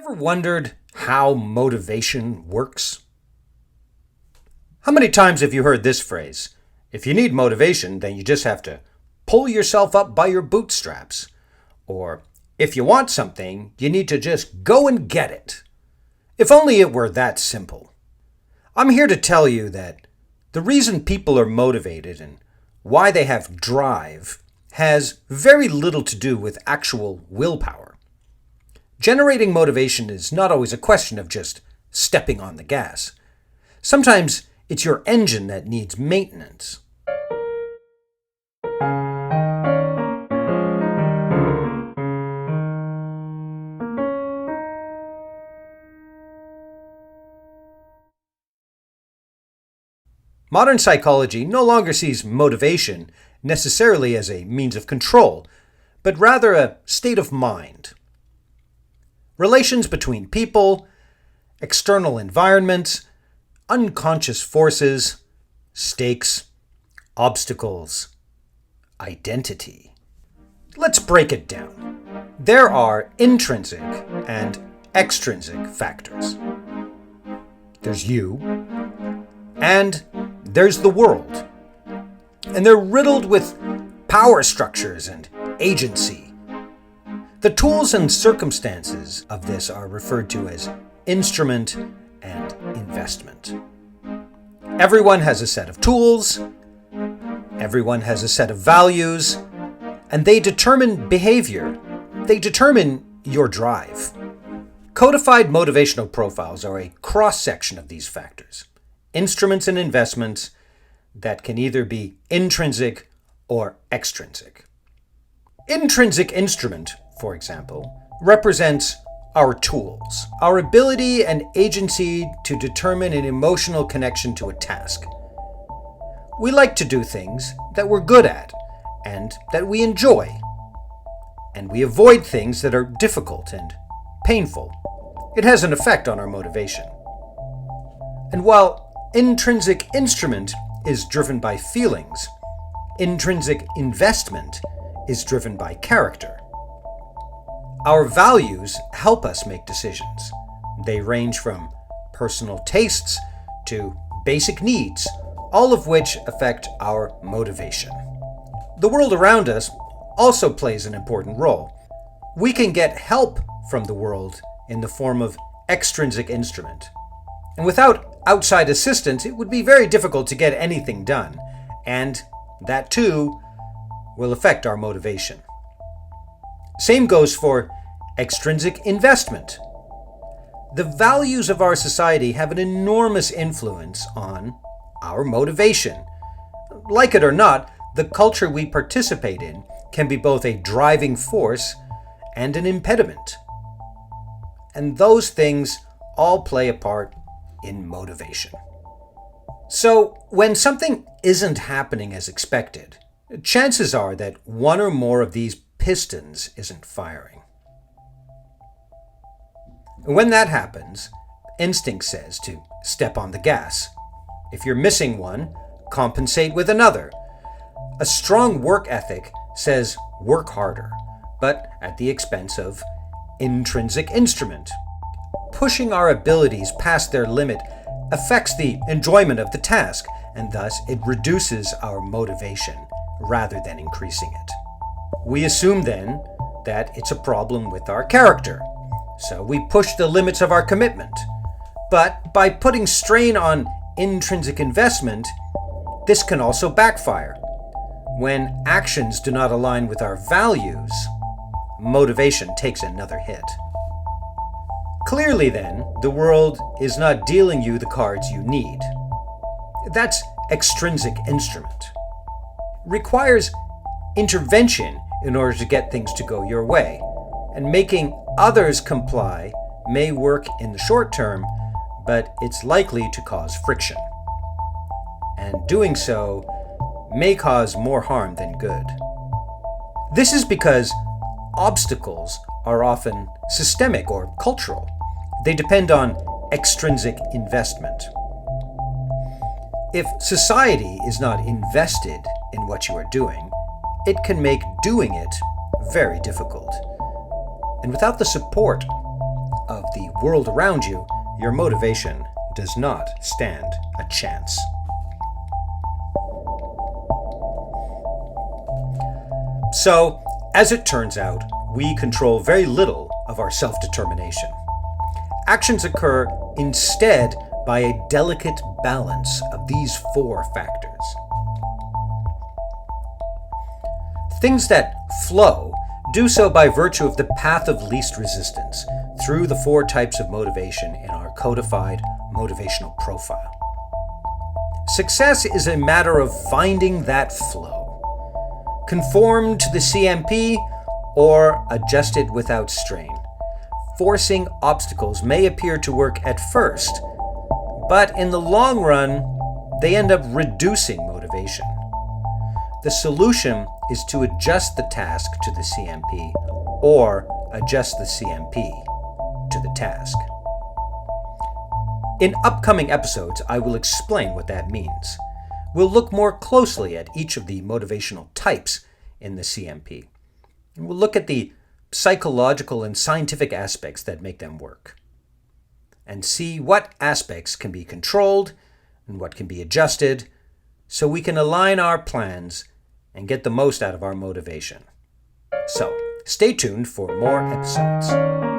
Ever wondered how motivation works? How many times have you heard this phrase? If you need motivation, then you just have to pull yourself up by your bootstraps. Or, if you want something, you need to just go and get it. If only it were that simple. I'm here to tell you that the reason people are motivated and why they have drive has very little to do with actual willpower. Generating motivation is not always a question of just stepping on the gas. Sometimes it's your engine that needs maintenance. Modern psychology no longer sees motivation necessarily as a means of control, but rather a state of mind. Relations between people, external environments, unconscious forces, stakes, obstacles, identity. Let's break it down. There are intrinsic and extrinsic factors. There's you, and there's the world. And they're riddled with power structures and agency. The tools and circumstances of this are referred to as instrument and investment. Everyone has a set of tools, everyone has a set of values, and they determine behavior. They determine your drive. Codified motivational profiles are a cross-section of these factors, instruments and investments that can either be intrinsic or extrinsic. Intrinsic instrument, for example, represents our tools, our ability and agency to determine an emotional connection to a task. We like to do things that we're good at and that we enjoy, and we avoid things that are difficult and painful. It has an effect on our motivation. And while intrinsic instrument is driven by feelings, intrinsic investment is driven by character. Our values help us make decisions. They range from personal tastes to basic needs, all of which affect our motivation. The world around us also plays an important role. We can get help from the world in the form of extrinsic instrument. And without outside assistance, it would be very difficult to get anything done. And that too will affect our motivation. Same goes for extrinsic investment. The values of our society have an enormous influence on our motivation. Like it or not, the culture we participate in can be both a driving force and an impediment. And those things all play a part in motivation. So, when something isn't happening as expected, chances are that one or more of these pistons isn't firing. When that happens, instinct says to step on the gas. If you're missing one, compensate with another. A strong work ethic says work harder, but at the expense of intrinsic instrument. Pushing our abilities past their limit affects the enjoyment of the task, and thus it reduces our motivation rather than increasing it. We assume then that it's a problem with our character, so we push the limits of our commitment. But by putting strain on intrinsic investment, this can also backfire. When actions do not align with our values, motivation takes another hit. Clearly then, the world is not dealing you the cards you need. That's extrinsic instrument. Requires intervention in order to get things to go your way, and making others comply may work in the short term, but it's likely to cause friction. And doing so may cause more harm than good. This is because obstacles are often systemic or cultural. They depend on extrinsic investment. If society is not invested in what you are doing, it can make doing it very difficult. And without the support of the world around you, your motivation does not stand a chance. So, as it turns out, we control very little of our self-determination. Actions occur instead by a delicate balance of these 4 factors. Things that flow do so by virtue of the path of least resistance through the 4 types of motivation in our codified motivational profile. Success is a matter of finding that flow. Conform to the CMP or adjust it without strain. Forcing obstacles may appear to work at first, but in the long run, they end up reducing motivation. The solution is to adjust the task to the CMP or adjust the CMP to the task. In upcoming episodes, I will explain what that means. We'll look more closely at each of the motivational types in the CMP. And we'll look at the psychological and scientific aspects that make them work, and see what aspects can be controlled and what can be adjusted so we can align our plans and get the most out of our motivation. So, stay tuned for more episodes.